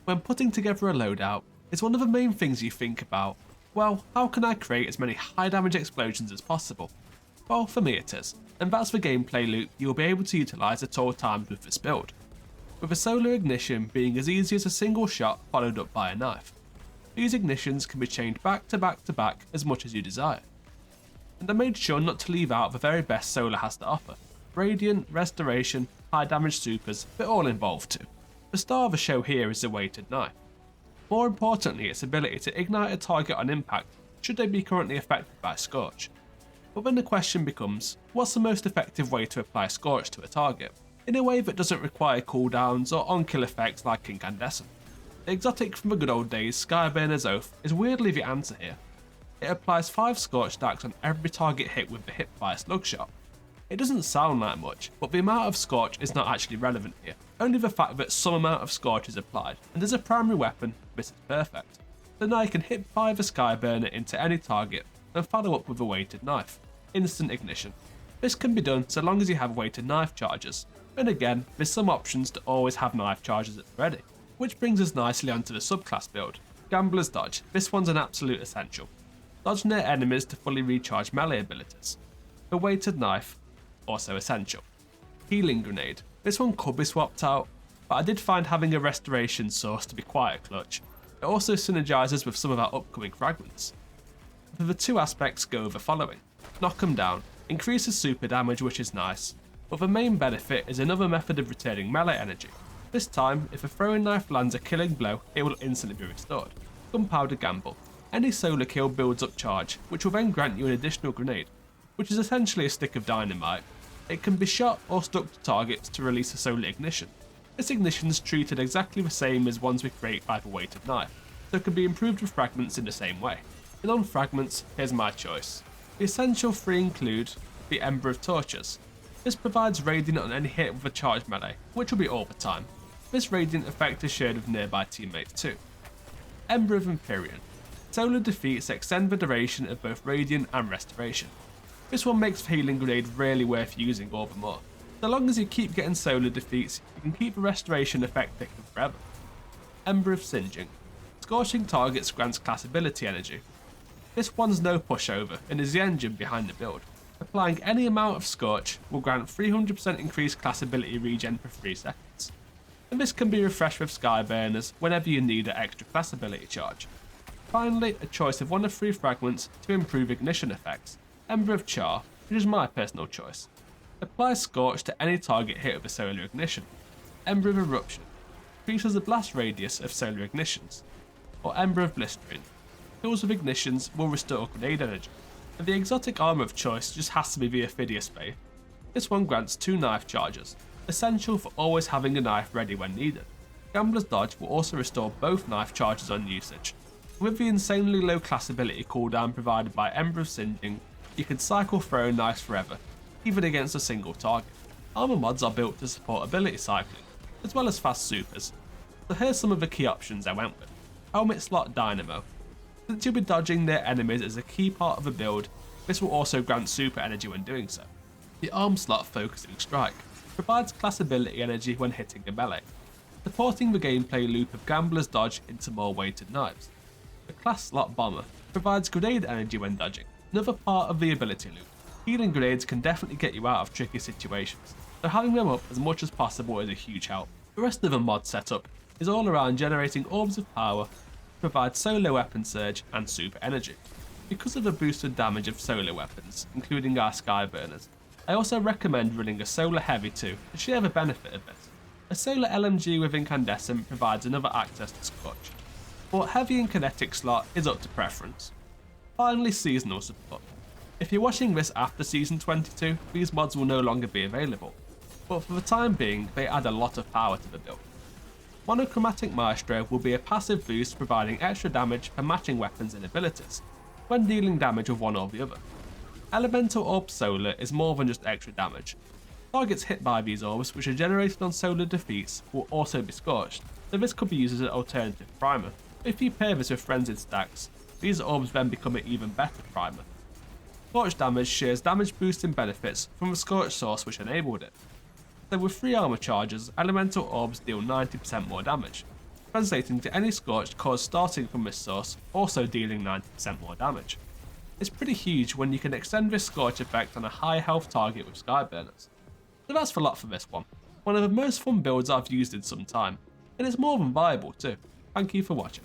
When putting together a loadout, it's one of the main things you think about. Well, how can I create as many high damage explosions as possible? Well, for me it is, and that's the gameplay loop you will be able to utilise at all times with this build, with a solar ignition being as easy as a single shot followed up by a knife. These ignitions can be chained back to back to back as much as you desire. And I made sure not to leave out the very best solar has to offer. Radiant, Restoration, high damage supers, they're all involved too. The star of the show here is the weighted knife. More importantly, its ability to ignite a target on impact should they be currently affected by Scorch. But then the question becomes, what's the most effective way to apply Scorch to a target, in a way that doesn't require cooldowns or on-kill effects like Incandescent? The exotic from the good old days, Skyburners Oath, is weirdly the answer here. It applies 5 Scorch stacks on every target hit with the hipfire slugshot. It doesn't sound like much, but the amount of Scorch is not actually relevant here, only the fact that some amount of Scorch is applied, and as a primary weapon, this is perfect. So now you can hipfire the Skyburner into any target and follow up with a weighted knife. Instant ignition. This can be done so long as you have weighted knife charges, and again, there's some options to always have knife charges at the ready. Which brings us nicely onto the subclass build. Gambler's Dodge. This one's an absolute essential. Dodge near enemies to fully recharge melee abilities. The weighted knife, also essential. Healing Grenade. This one could be swapped out, but I did find having a restoration source to be quite a clutch. It also synergizes with some of our upcoming fragments. The two aspects go the following. Knock 'em down, increases super damage, which is nice, but the main benefit is another method of returning melee energy. This time, if a throwing knife lands a killing blow, it will instantly be restored. Gunpowder Gamble. Any solar kill builds up charge, which will then grant you an additional grenade, which is essentially a stick of dynamite. It can be shot or stuck to targets to release a solar ignition. This ignition is treated exactly the same as ones we create by the weighted knife, so it can be improved with fragments in the same way. And on fragments, here's my choice. The essential 3 include the Ember of Torches. This provides radiant on any hit with a charged melee, which will be all the time. This radiant effect is shared with nearby teammates too. Ember of Empyrean. Solar defeats extend the duration of both radiant and restoration. This one makes the healing grenade really worth using all the more. So long as you keep getting solar defeats, you can keep the restoration effect ticking forever. Ember of Singeing. Scorching targets grants class ability energy. This one's no pushover and is the engine behind the build. Applying any amount of Scorch will grant 300% increased class ability regen for 3 seconds. And this can be refreshed with Skyburners whenever you need an extra class ability charge. Finally, a choice of 1 of 3 fragments to improve ignition effects. Ember of Char, which is my personal choice. Apply Scorch to any target hit with a solar ignition. Ember of Eruption. Increases the blast radius of solar ignitions. Or Ember of Blistering. Kills with ignitions will restore grenade energy. And the exotic armor of choice just has to be the Ophidia Spathe. This one grants 2 knife charges, essential for always having a knife ready when needed. Gambler's Dodge will also restore both knife charges on usage. With the insanely low class ability cooldown provided by Ember of Singeing, you can cycle throwing knives forever, even against a single target. Armor mods are built to support ability cycling, as well as fast supers. So here's some of the key options I went with. Helmet Slot Dynamo. Since you'll be dodging near enemies as a key part of the build, this will also grant super energy when doing so. The Arm Slot Focusing Strike provides class ability energy when hitting a melee, supporting the gameplay loop of Gambler's Dodge into more weighted knives. The Class Slot Bomber provides grenade energy when dodging, another part of the ability loop. Healing grenades can definitely get you out of tricky situations, so having them up as much as possible is a huge help. The rest of the mod setup is all around generating orbs of power to provide solo weapon surge and super energy. Because of the boosted damage of solar weapons, including our Skyburners, I also recommend running a solar heavy too to share the benefit of this. A solar LMG with incandescent provides another access to Scorch, but heavy and kinetic slot is up to preference. Finally, seasonal support. If you're watching this after season 22, these mods will no longer be available, but for the time being they add a lot of power to the build. Monochromatic Maestro will be a passive boost providing extra damage for matching weapons and abilities, when dealing damage with one or the other. Elemental Orb Solar is more than just extra damage. Targets hit by these orbs, which are generated on solar defeats, will also be scorched, so this could be used as an alternative primer. If you pair this with frenzied stacks, these orbs then become an even better primer. Scorch damage shares damage boosting benefits from the Scorch source which enabled it. So with 3 armor charges, elemental orbs deal 90% more damage. translating to any Scorch caused starting from this source, also dealing 90% more damage. It's pretty huge when you can extend this Scorch effect on a high health target with Skyburners. So that's a lot for this one of the most fun builds I've used in some time, and it's more than viable too. Thank you for watching.